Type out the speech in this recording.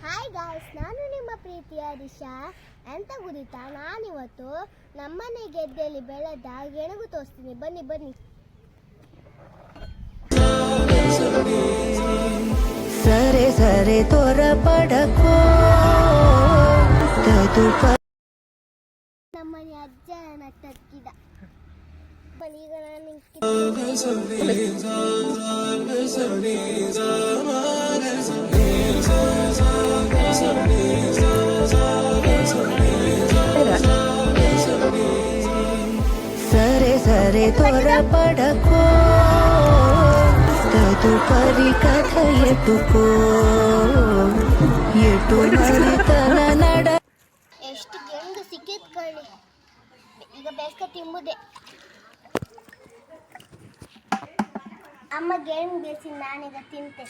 Hi guys, ನಾನು ನಿಮ್ಮ ಪ್ರೀತಿಯ ದಿಶಾ. ಎಂತ ಗುರಿತಾ, ನಾನಿವತ್ತು ನಮ್ಮನೆ ಗೆದ್ದೆಯಲ್ಲಿ ಬೆಳೆದ ಗೆಣಗು ತೋರಿಸ್ತೀನಿ. ಬನ್ನಿ ಬನ್ನಿ. ಸರೆ ಸರೆ ತೋರ ಪಡಕೋ ನಮ್ಮನೆ ಅಜ್ಜ ನಟ್ಟಕ್ಕಿದ. ಬನ್ನಿ, ಈಗ ನಾನು ಸರೆ ಸರೆ ತೋರ ಪಡಕೋ ತದುಪರಿ ಕಥ ಎಟುಕೋ ಎಟು ಮರಿತನ ನಡ. ಎಷ್ಟು ಗೆಣಗು ಸಿಕ್ಕಿದ್ ಕಳ್ಳಿ. ಈಗ ಬೇಸ್ಕ ತಿಂಬುದೆ. ಅಮ್ಮ ಗೆಣಗು ಬೇಯಿಸಿ ನಾನೀಗ ತಿಂತೆ.